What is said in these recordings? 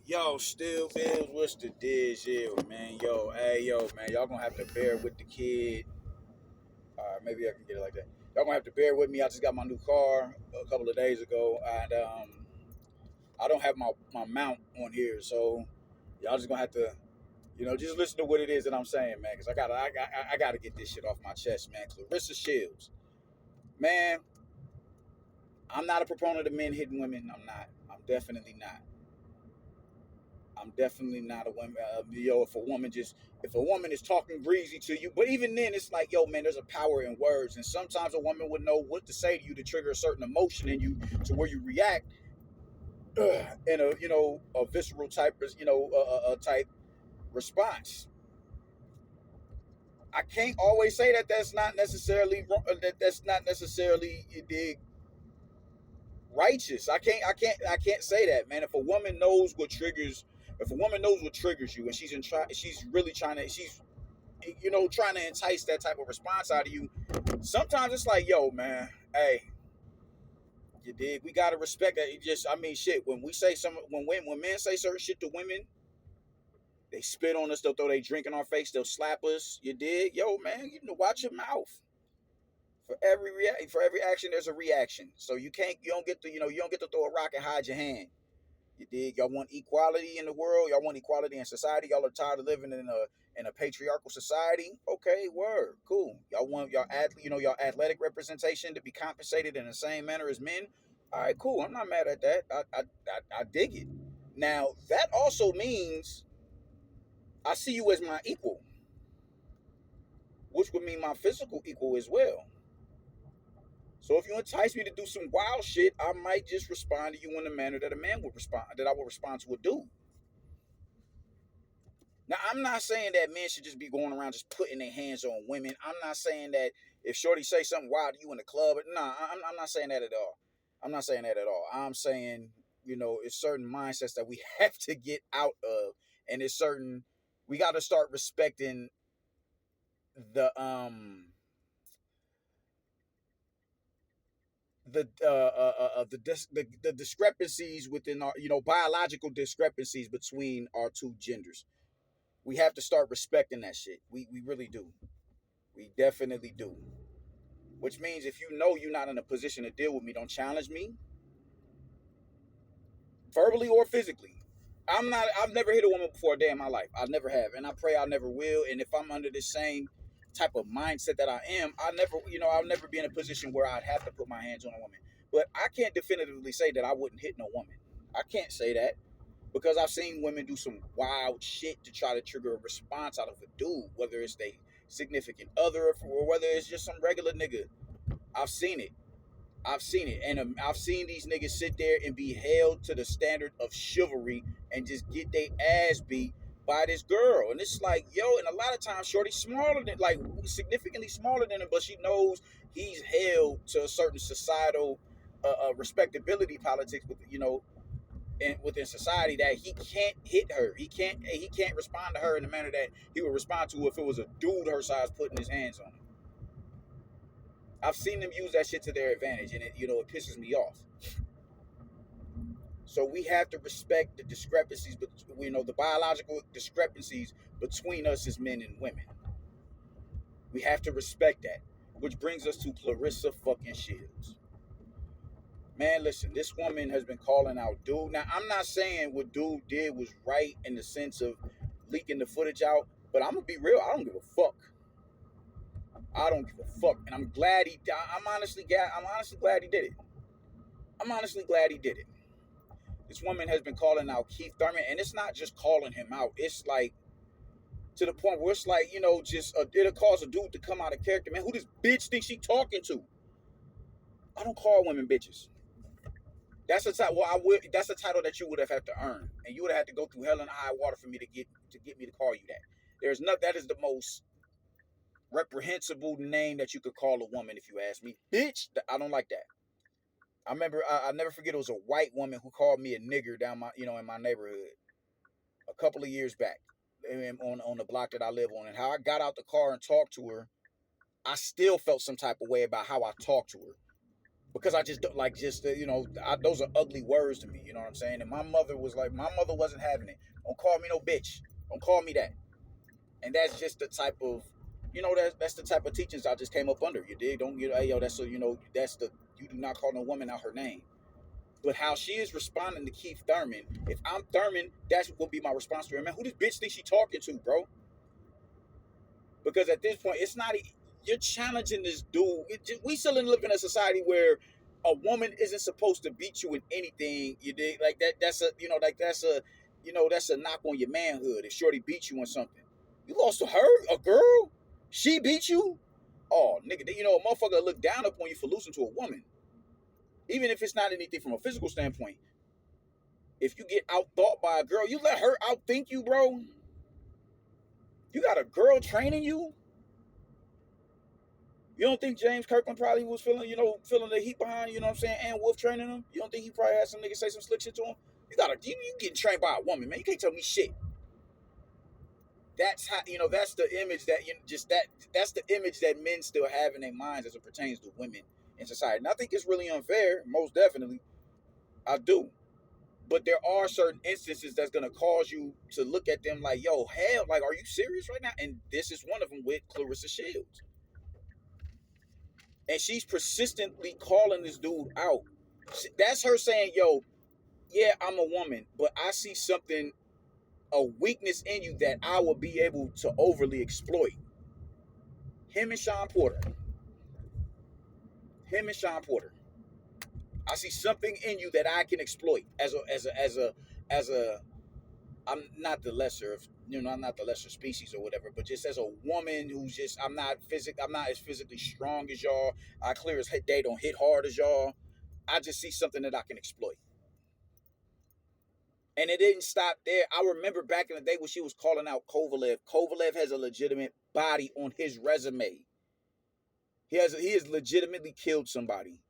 Yo, still bills, what's the deal, man? Man, y'all gonna have to bear with the kid. Maybe I can get it like that. Y'all gonna have to bear with me. I just got my new car a couple of days ago, and I don't have my mount on here, so y'all just gonna have to, just listen to what it is that I'm saying, man. Because I gotta get this shit off my chest, man. Clarissa Shields, man. I'm not a proponent of men hitting women. I'm not. I'm definitely not. I'm definitely not a woman. If a woman is talking greasy to you, but even then, it's like, yo, man, there's a power in words, and sometimes a woman would know what to say to you to trigger a certain emotion in you, to where you react in a visceral type, type response. I can't always say that that's not necessarily that's not necessarily you dig righteous. I can't say that, man. If a woman knows what triggers you, and she's really trying to, she's trying to entice that type of response out of you. Sometimes it's like, yo, man, hey, you dig? We gotta respect that. I mean, shit. When men say certain shit to women, they spit on us. They'll throw their drink in our face. They'll slap us. You dig? Yo, man, watch your mouth. For every action, there's a reaction. So you don't get to, you don't get to throw a rock and hide your hand. You dig? Y'all want equality in the world. Y'all want equality in society. Y'all are tired of living in a patriarchal society. Okay, word, cool. Y'all want y'all athletic representation to be compensated in the same manner as men. All right, cool. I'm not mad at that. I dig it. Now that also means I see you as my equal, which would mean my physical equal as well. So if you entice me to do some wild shit, I might just respond to you in the manner that a man would respond, that I would respond to a dude. Now, I'm not saying that men should just be going around just putting their hands on women. I'm not saying that if Shorty say something wild to you in the club, nah, I'm not saying that at all. I'm not saying that at all. I'm saying, it's certain mindsets that we have to get out of, and it's certain we got to start respecting the the discrepancies within our biological discrepancies between our two genders. We have to start respecting that shit. We really do. We definitely do. Which means if you know you're not in a position to deal with me, don't challenge me, verbally or physically. I've never hit a woman before a day in my life. I never have. And I pray I never will. And if I'm under the same type of mindset that I am, I'll never be in a position where I'd have to put my hands on a woman. But I can't definitively say that I wouldn't hit no woman. I can't say that because I've seen women do some wild shit to try to trigger a response out of a dude, whether it's they significant other or whether it's just some regular nigga. I've seen it. I've seen it, and I've seen these niggas sit there and be held to the standard of chivalry and just get their ass beat by this girl. And it's like, yo, and a lot of times, Shorty's smaller than, like, significantly smaller than him, but she knows he's held to a certain societal respectability politics with, within society, that he can't hit her. He can't respond to her in the manner that he would respond to if it was a dude her size putting his hands on her. I've seen them use that shit to their advantage, and it pisses me off. So we have to respect the discrepancies, but the biological discrepancies between us as men and women. We have to respect that, which brings us to Clarissa fucking Shields. Man, listen, this woman has been calling out dude. Now, I'm not saying what dude did was right in the sense of leaking the footage out, but I'm gonna be real. I don't give a fuck. I don't give a fuck, and I'm glad he. I'm honestly glad he did it. I'm honestly glad he did it. This woman has been calling out Keith Thurman, and it's not just calling him out. It's like to the point where it's like, it'll cause a dude to come out of character. Man, who this bitch thinks she talking to? I don't call women bitches. That's a title. Well, I would. That's a title that you would have had to earn, and you would have had to go through hell and high water for me to get me to call you that. There's not. That is the most reprehensible name that you could call a woman, if you ask me. Bitch, I don't like that. I remember. I never forget. It was a white woman who called me a nigger down in my neighborhood a couple of years back, on the block that I live on, and how I got out the car and talked to her. I still felt some type of way about how I talked to her. because I just don't like just those are ugly words to me. You know what I'm saying? And my mother wasn't having it. Don't call me no bitch. Don't call me that. And that's just the type of that's the type of teachings I just came up under. You dig? Don't get hey yo that's that's the you do not call no woman out her name. But how she is responding to Keith Thurman, if I'm Thurman, that's what will be my response to her. Man, who this bitch think she talking to, bro? Because at this point, it's not you're challenging this dude. We still live in a society where a woman isn't supposed to beat you in anything. You dig? Like that. That's a that's a knock on your manhood. If Shorty beat you on something, you lost to her, a girl. She beat you. Oh, nigga, a motherfucker look down upon you for losing to a woman, even if it's not anything from a physical standpoint. If you get outthought by a girl, you let her outthink you, bro. You got a girl training you. You don't think James Kirkland probably was feeling the heat behind, you know what I'm saying, and Wolf training him? You don't think he probably had some niggas say some slick shit to him? You getting trained by a woman, man. You can't tell me shit. That's how that's the image that that's the image that men still have in their minds as it pertains to women in society. And I think it's really unfair, most definitely. I do. But there are certain instances that's gonna cause you to look at them like, yo, hell, like, are you serious right now? And this is one of them with Clarissa Shields. And she's persistently calling this dude out. That's her saying, yo, yeah, I'm a woman, but I see something, a weakness in you that I will be able to overly exploit. Him and Sean Porter. I see something in you that I can exploit as a I'm not the lesser of I'm not the lesser species or whatever, but just as a woman who's just I'm not as physically strong as y'all. I clear as day don't hit hard as y'all. I just see something that I can exploit. And it didn't stop there. I remember back in the day when she was calling out Kovalev. Kovalev has a legitimate body on his resume. He has legitimately killed somebody.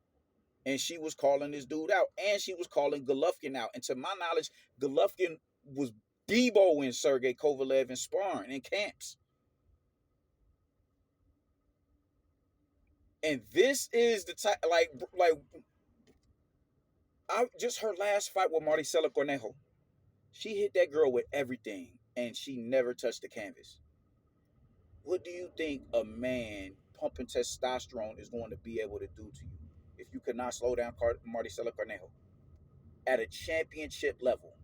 And she was calling this dude out. And she was calling Golovkin out. And to my knowledge, Golovkin was deboing Sergey Kovalev in sparring in camps. And this is the type, I just her last fight with Maricela Cornejo. She hit that girl with everything, and she never touched the canvas. What do you think a man pumping testosterone is going to be able to do to you if you could not slow down Maricela Cornejo at a championship level?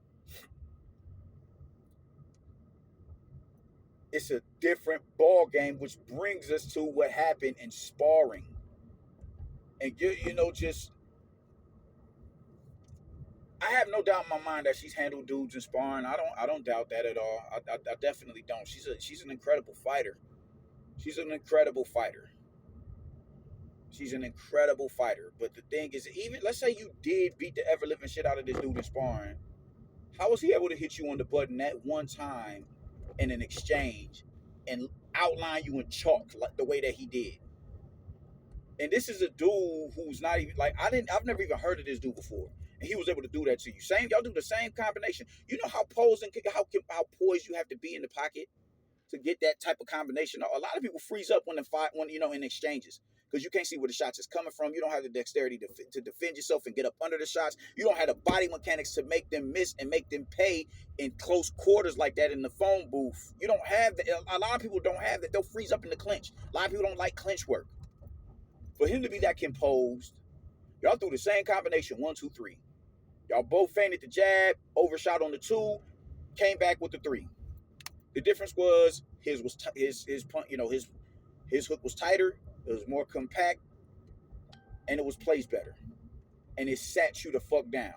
It's a different ball game, which brings us to what happened in sparring. And just I have no doubt in my mind that she's handled dudes in sparring. I don't doubt that at all. I definitely don't. She's an incredible fighter. She's an incredible fighter. She's an incredible fighter. But the thing is, even let's say you did beat the ever living shit out of this dude in sparring, how was he able to hit you on the button that one time in an exchange and outline you in chalk like the way that he did? And this is a dude who's not even like I've never even heard of this dude before. And he was able to do that to you. Y'all do the same combination. You know how posed and how poised you have to be in the pocket to get that type of combination. A lot of people freeze up when in exchanges because you can't see where the shots is coming from. You don't have the dexterity to defend yourself and get up under the shots. You don't have the body mechanics to make them miss and make them pay in close quarters like that in the phone booth. You don't have that. A lot of people don't have that. They'll freeze up in the clinch. A lot of people don't like clinch work. For him to be that composed, y'all threw the same combination, 1, 2, 3. Y'all both feinted the jab, overshot on the 2, came back with the 3. The difference was his hook was tighter, it was more compact, and it was placed better. And it sat you the fuck down.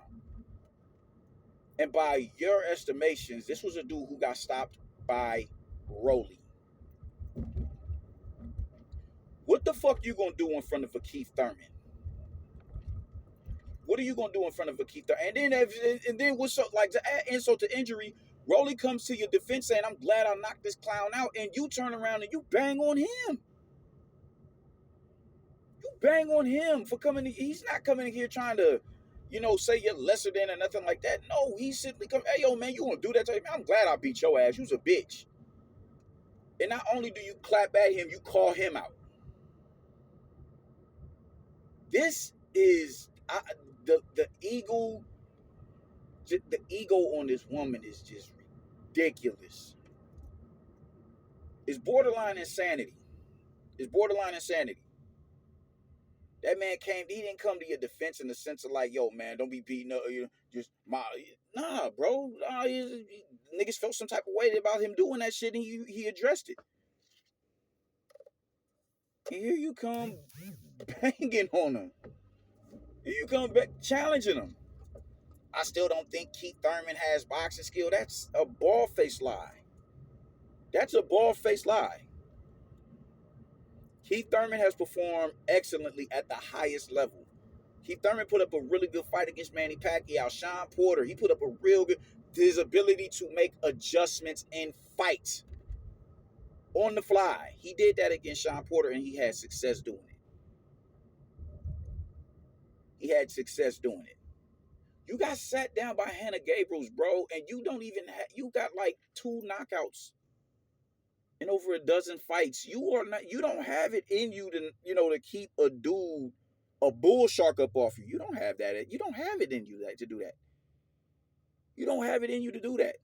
And by your estimations, this was a dude who got stopped by Rolly. What the fuck you gonna do in front of a Keith Thurman? What are you gonna do in front of a Keith Thurman? And then what's up? Like, to add insult to injury, Rolly comes to your defense saying, "I'm glad I knocked this clown out," and you turn around and you bang on him. You bang on him for coming. He's not coming in here trying to, say you're lesser than or nothing like that. No, he's simply come. Hey, yo, man, you want to do that to me? I'm glad I beat your ass. You's a bitch. And not only do you clap at him, you call him out. This is the ego on this woman is just ridiculous. It's borderline insanity. It's borderline insanity. That man came. He didn't come to your defense in the sense of like, yo, man, don't be beating up. You know, just my nah, bro. Nah, niggas felt some type of way about him doing that shit, and he addressed it. And here you come banging on him. Here you come back challenging him. I still don't think Keith Thurman has boxing skill. That's a bald-faced lie. That's a bald-faced lie. Keith Thurman has performed excellently at the highest level. Keith Thurman put up a really good fight against Manny Pacquiao. Sean Porter, he put up a real good. His ability to make adjustments in fights on the fly. He did that against Sean Porter, and he had success doing it. He had success doing it. You got sat down by Hannah Gabriels, bro, and you don't even have. You got like 2 knockouts in over a dozen fights. You are not. You don't have it in you to to keep a dude, a bull shark up off you. You don't have that. You don't have it in you to do that. You don't have it in you to do that.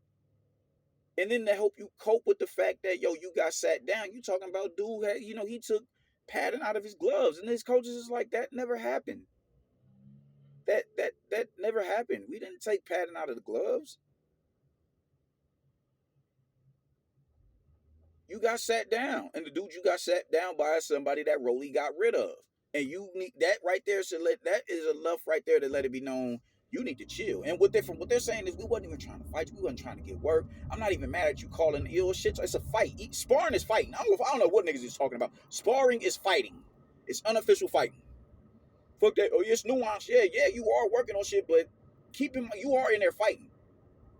And then to help you cope with the fact that you got sat down. You talking about dude had, he took padding out of his gloves, and his coaches is like, that never happened. That never happened. We didn't take padding out of the gloves. You got sat down, and the dude you got sat down by is somebody that Rolly got rid of, and you need that right there. So that is enough right there to let it be known you need to chill. And what they're saying is we wasn't even trying to fight you. We wasn't trying to get work. I'm not even mad at you calling ill shit. It's a fight. Sparring is fighting. I don't know what niggas is talking about. Sparring is fighting. It's unofficial fighting. Fuck that. Oh, it's nuance. Yeah, you are working on shit, but you are in there fighting.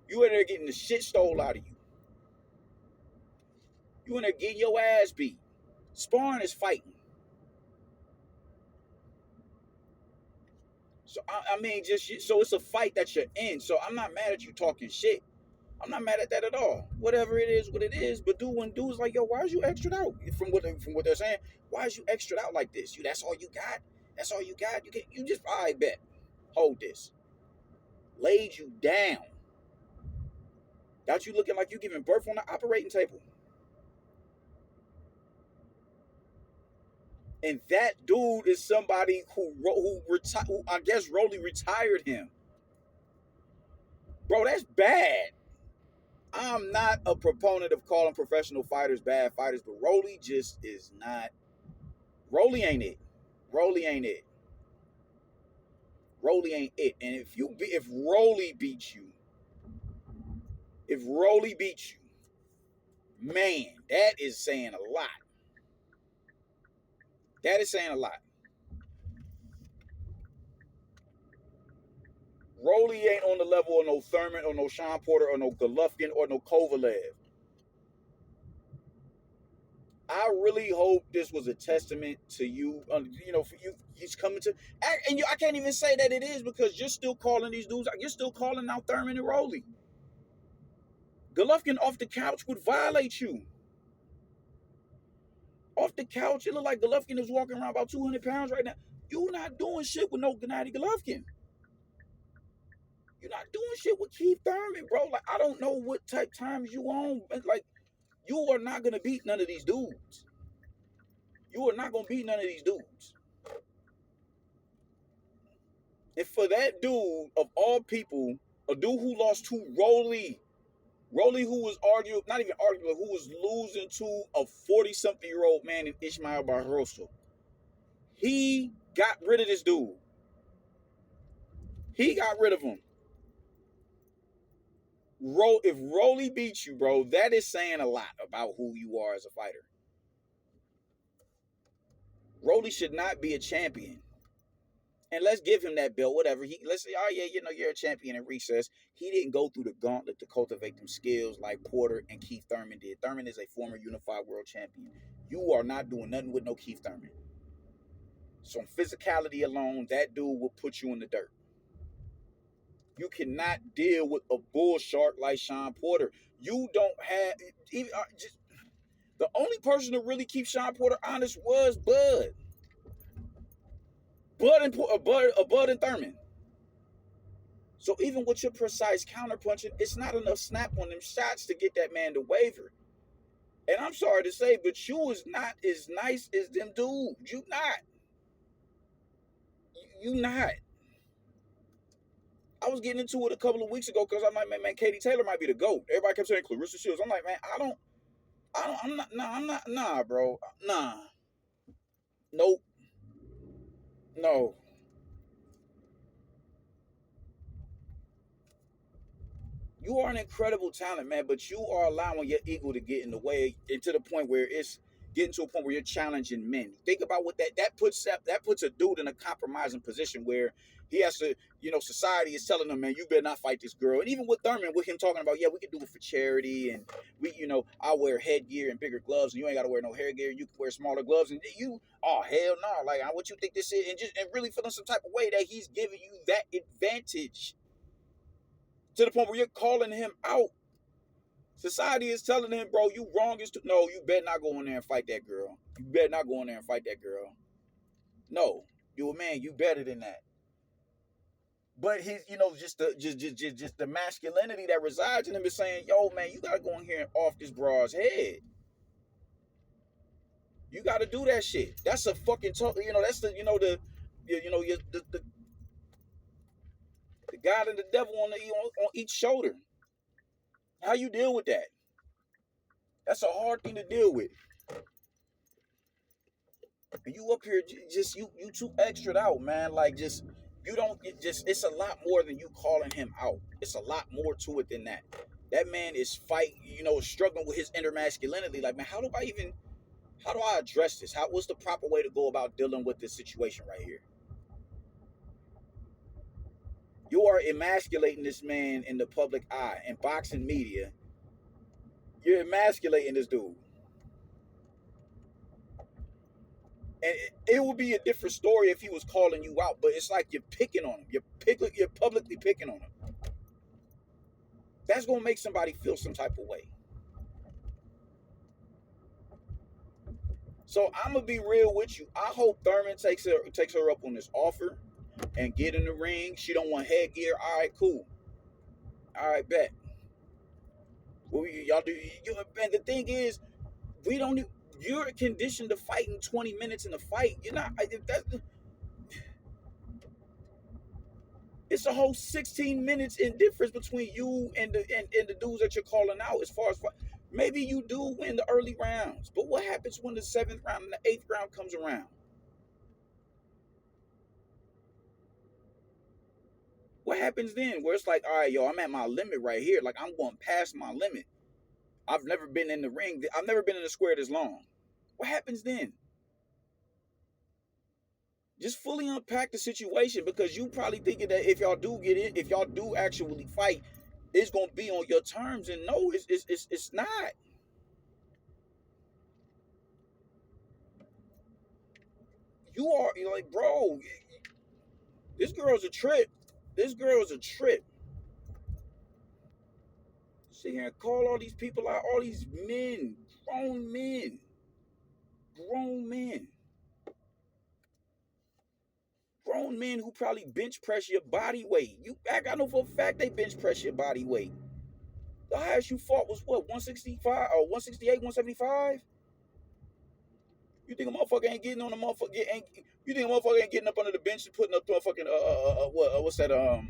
You in there getting the shit stole out of you. You in there getting your ass beat. Sparring is fighting. So I mean, so it's a fight that you're in. So I'm not mad at you talking shit. I'm not mad at that at all. Whatever it is, what it is. But when dudes like, yo, why is you extra out? From what they're saying, why is you extra out like this? That's all you got. That's all you got. You just I bet. Hold this. Laid you down. Got you looking like you giving birth on the operating table. And that dude is somebody who I guess Rolly retired him. Bro, that's bad. I'm not a proponent of calling professional fighters bad fighters, but Rolly just is not. Rolly ain't it. Rolly ain't it. Rolly ain't it. And if Rolly beats you, man, that is saying a lot. That is saying a lot. Rolly ain't on the level of no Thurman or no Sean Porter or no Golovkin or no Kovalev. I really hope this was a testament to you. For you, he's coming to, and I can't even say that it is because you're still calling these dudes. You're still calling out Thurman and Rolly. Golovkin off the couch would violate you. Off the couch, it look like Golovkin is walking around about 200 pounds right now. You're not doing shit with no Gennady Golovkin. You're not doing shit with Keith Thurman, bro. Like, I don't know what type times you on. Like, you are not gonna beat none of these dudes. You are not gonna beat none of these dudes. And for that dude, of all people, a dude who lost to Rolly who was not even arguable, who was losing to a 40-something-year-old man in Ismael Barroso. He got rid of this dude. He got rid of him. If Rolly beats you, bro, that is saying a lot about who you are as a fighter. Rolly should not be a champion. And let's give him that belt, whatever. Let's say, oh yeah, you're a champion in recess. He didn't go through the gauntlet to cultivate them skills like Porter and Keith Thurman did. Thurman is a former unified world champion. You are not doing nothing with no Keith Thurman. So on physicality alone, that dude will put you in the dirt. You cannot deal with a bull shark like Sean Porter. You don't have even the only person to really keep Sean Porter honest was Bud. Bud and Thurman. So even with your precise counterpunching, it's not enough snap on them shots to get that man to waver. And I'm sorry to say, but you is not as nice as them dudes. You not. You not. I was getting into it a couple of weeks ago because I'm like, man, Katie Taylor might be the GOAT. Everybody kept saying Clarissa Shields. I'm like, man, I'm not, nah, bro. Nah. Nope. No. You are an incredible talent, man, but you are allowing your ego to get in the way, and to the point where it's getting to a point where you're challenging men. Think about what that puts a dude in a compromising position where he has to, society is telling him, man, you better not fight this girl. And even with Thurman, with him talking about, yeah, we can do it for charity, and I'll wear headgear and bigger gloves, and you ain't got to wear no hairgear. You can wear smaller gloves, and oh hell no, like what you think this is, and really feeling some type of way that he's giving you that advantage. To the point where you're calling him out. Society is telling him, bro, you wrong. No, you better not go in there and fight that girl. You better not go in there and fight that girl. No, you a man. You better than that. But his, just the masculinity that resides in him is saying, yo, man, you gotta go in here and off this broad's head. You gotta do that shit. That's a fucking that's the the God and the devil on each shoulder. How you deal with that? That's a hard thing to deal with. And you up here just you too extra out, man. Like just you don't it's a lot more than you calling him out. It's a lot more to it than that. That man is struggling with his inner masculinity. Like, man, how do I address this? What's the proper way to go about dealing with this situation right here? You are emasculating this man in the public eye and boxing media. You're emasculating this dude. And it would be a different story if he was calling you out, but it's like you're picking on him. You're publicly picking on him. That's gonna make somebody feel some type of way. So I'm gonna be real with you. I hope Thurman takes her up on this offer and get in the ring. She don't want headgear. All right, cool. All right, bet. Well, y'all do. And the thing is, we don't. You're conditioned to fight in 20 minutes in a fight. You're not. It's a whole 16 minutes in difference between you and the dudes that you're calling out. As far as maybe you do win the early rounds, but what happens when the 7th round and the 8th round comes around? What happens then? Where it's like, all right, yo, I'm at my limit right here. Like, I'm going past my limit. I've never been in the ring. I've never been in the square this long. What happens then? Just fully unpack the situation, because you probably thinking that if y'all do get in, if y'all do actually fight, it's gonna be on your terms, and no, it's not. You're like, bro, this girl's a trip. This girl's a trip. Sit here and call all these people out, all these men, grown men, grown men. Grown men who probably bench press your body weight. I know for a fact they bench press your body weight. The highest you fought was what, 165 or 168, 175? You think a motherfucker ain't getting on the motherfucker? You think a motherfucker ain't getting up under the bench and putting up to a fucking what's that a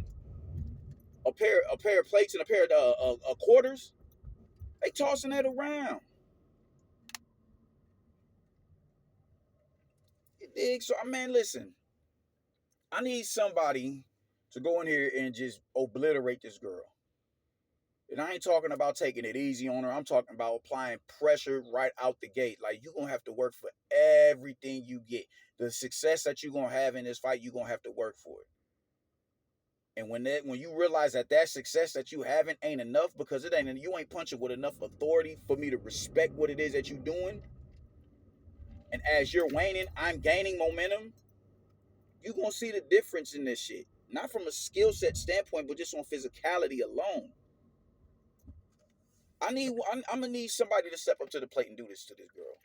pair of plates and a pair of quarters? They tossing that around. You dig? So, man, listen. I need somebody to go in here and just obliterate this girl. And I ain't talking about taking it easy on her. I'm talking about applying pressure right out the gate. Like, you're going to have to work for everything you get. The success that you're going to have in this fight, you're going to have to work for it. And when you realize that success that you having ain't enough, because you ain't punching with enough authority for me to respect what it is that you're doing. And as you're waning, I'm gaining momentum. You're going to see the difference in this shit. Not from a skill set standpoint, but just on physicality alone. I'm gonna need somebody to step up to the plate and do this to this girl.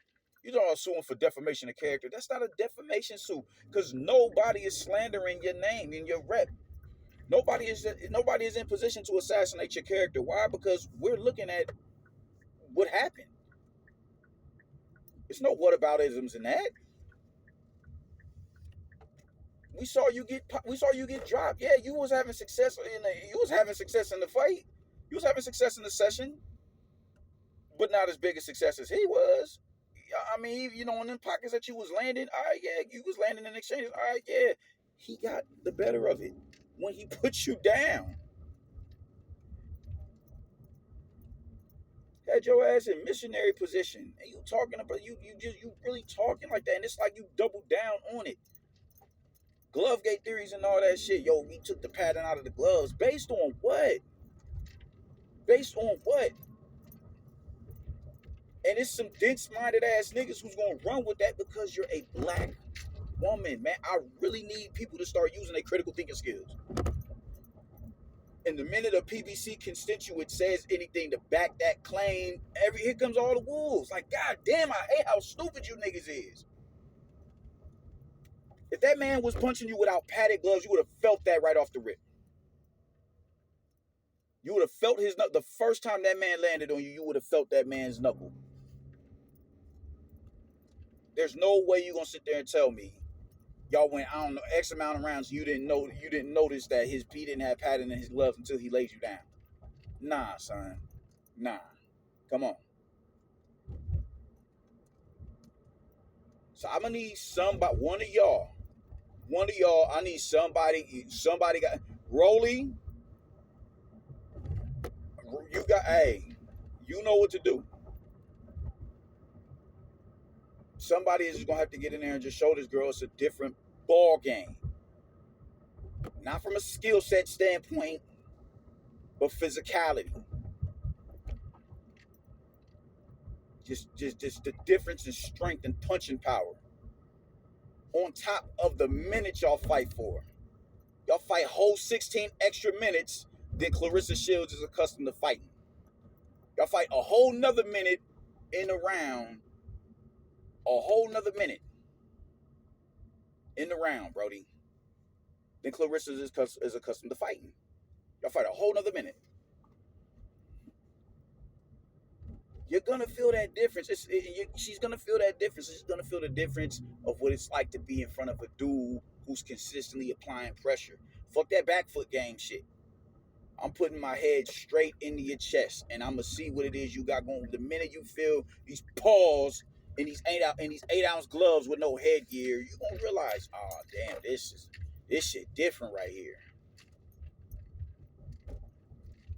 You don't suing for defamation of character. That's not a defamation suit because nobody is slandering your name and your rep. Nobody is in position to assassinate your character. Why? Because we're looking at what happened. There's no whataboutisms in that. We saw you get dropped. Yeah, you was having success in the fight. You was having success in the session, but not as big a success as he was. I mean, in them pockets that you was landing, all right, yeah, you was landing in exchanges, all right, yeah. He got the better of it when he put you down. Had your ass in missionary position, and you talking about you really talking like that, and it's like you doubled down on it. Glove gate theories and all that shit. Yo, we took the pattern out of the gloves. Based on what? Based on what? And it's some dense-minded ass niggas who's gonna run with that because you're a black woman, man. I really need people to start using their critical thinking skills. And the minute a PBC constituent says anything to back that claim, here comes all the wolves. Like, god damn, I hate how stupid you niggas is. If that man was punching you without padded gloves, you would have felt that right off the rip. You would have felt his knuckle. The first time that man landed on you, you would have felt that man's knuckle. There's no way you're gonna sit there and tell me y'all went, I don't know, X amount of rounds. You didn't notice that he didn't have padding in his gloves until he laid you down. Nah, son. Nah. Come on. So I'm gonna need somebody, one of y'all. I need somebody got Rolly. You know what to do. Somebody is just gonna have to get in there and just show this girl it's a different ball game. Not from a skill set standpoint, but physicality. Just the difference in strength and punching power. On top of the minutes y'all fight for. Y'all fight whole 16 extra minutes than Clarissa Shields is accustomed to fighting. Y'all fight a whole nother minute in the round. A whole nother minute in the round, Brody. Then Clarissa is accustomed to fighting. Y'all fight a whole nother minute. You're gonna feel that difference. She's gonna feel that difference. She's gonna feel the difference of what it's like to be in front of a dude who's consistently applying pressure. Fuck that back foot game shit. I'm putting my head straight into your chest, and I'm gonna see what it is you got going. The minute you feel these paws in these 8-ounce gloves with no headgear, you gonna realize, oh damn, this shit different right here.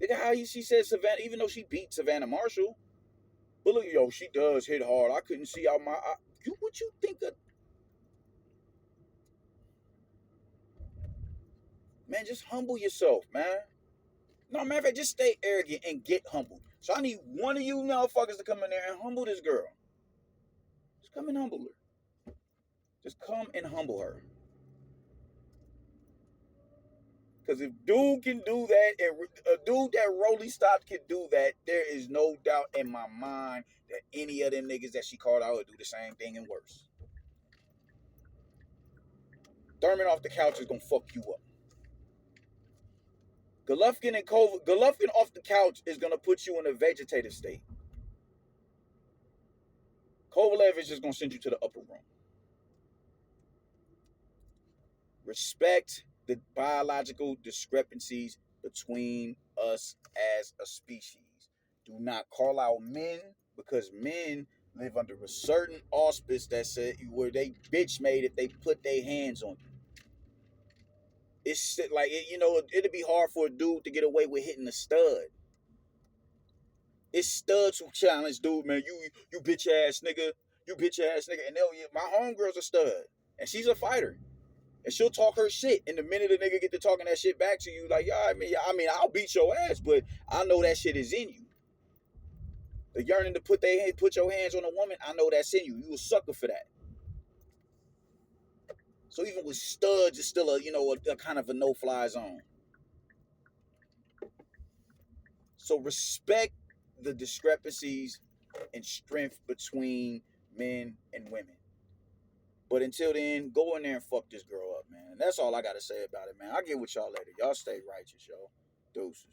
Look at how she said Savannah, even though she beat Savannah Marshall. But look, yo, she does hit hard. I couldn't see out my. What you think of? Man, just humble yourself, man. No, matter of fact, just stay arrogant and get humbled. So I need one of you motherfuckers to come in there and humble this girl. Just come and humble her. Just come and humble her. Because if dude can do that, and a dude that Rolly stopped can do that, there is no doubt in my mind that any of them niggas that she called out would do the same thing and worse. Thurman off the couch is going to fuck you up. Golovkin off the couch is going to put you in a vegetative state. Kovalev is just going to send you to the upper room. Respect the biological discrepancies between us as a species. Do not call out men, because men live under a certain auspice that said where they bitch made if they put their hands on you. It's like, it'd be hard for a dude to get away with hitting a stud. It's studs who challenge dude, man. You bitch ass nigga. You bitch ass nigga. And my homegirl's a stud. And she's a fighter. And she'll talk her shit. And the minute a nigga get to talking that shit back to you, like, yeah, I mean, I'll beat your ass, but I know that shit is in you. The yearning to put your hands on a woman, I know that's in you. You a sucker for that. So even with studs, it's still a kind of a no-fly zone. So respect the discrepancies in strength between men and women. But until then, go in there and fuck this girl up, man. That's all I gotta say about it, man. I'll get with y'all later. Y'all stay righteous, y'all. Deuces.